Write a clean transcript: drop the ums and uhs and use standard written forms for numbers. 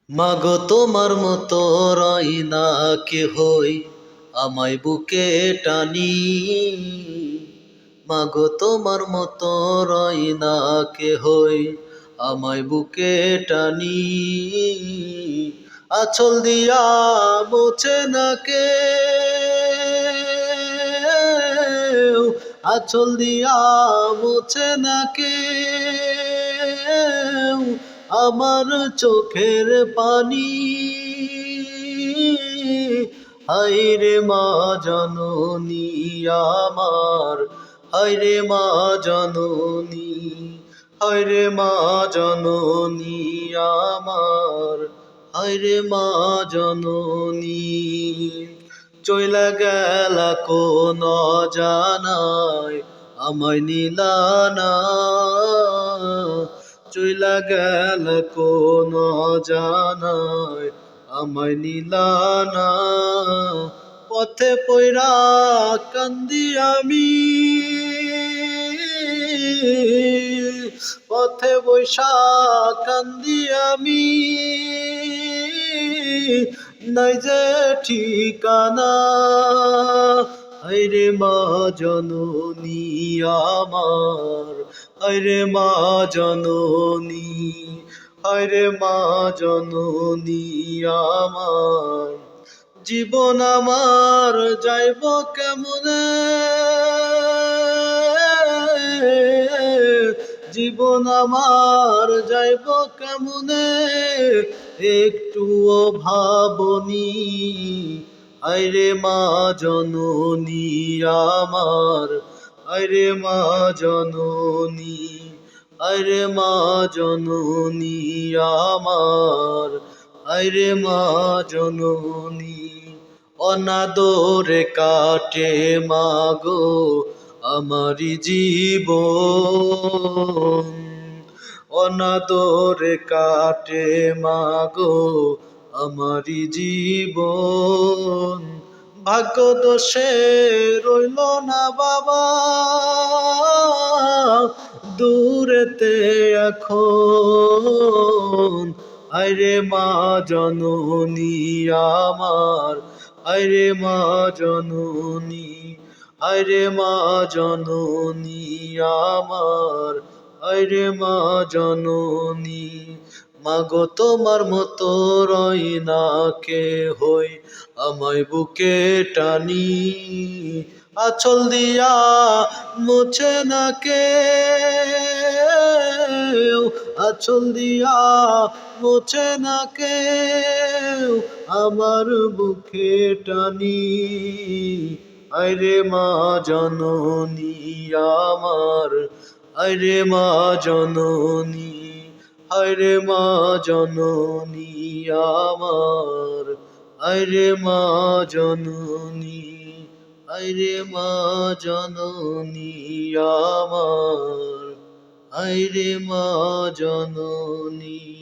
মাগো তোমার মতো রই না কেহই আমায় বুকে টানি। মাগো তোমার মতো রই না কেহই আমায় বুকে টানি। আঁচল দিয়া মোছে না কেউ, আঁচল দিয়া মোছে না কেউ আমার চোখের পানি। হায়রে মা জননী আমার, হায়রে মা জননী, হায়রে মা জননী আমার, হায়রে মা জননী। চইলা গেলা কোন জানায় আমায় নিলা না, চইলা গেল কোন জানায় আমায় নিলা না। পথে পইরা কান্দি আমি, পথে বৈশা কান্দি আমি, নাই যে ঠিকানা। হায়রে মা জননী আমার, হায়রে মা জননী, হায়রে মা জননী আমার। জীবন আমার যাইব কেমনে, জীবন আমার যাইব কেমনে একটুও ভাবনি। হায়রে মা জননী আমার, হায়রে মা জননী, হায়রে মা জননী আমার, হায়রে মা জননী। অনাদরে কাটে মাগো আমারি জীবন, অনাদরে কাটে মাগো আমারি জীবন। ভাগ্য দোষে রইল না বাবা দূরেতে এখন। হায়রে মা জননী আমার, হায়রে মা জননী, হায়রে মা জননী আমার, হায়রে মা জননী। মাগো তোমার মতো রই না কেহই আমায় বুকে টানি। আঁচল দিয়া মোছে না কেউ, আঁচল দিয়া মোছে না কেউ আমার বুকে টানি। হায়রে মা জননী আমার, হায়রে মা জননী, হায়রে মা জননী আমার, হায়রে মা জননী, হায়রে মা জননী আমার, হায়রে মা জননী।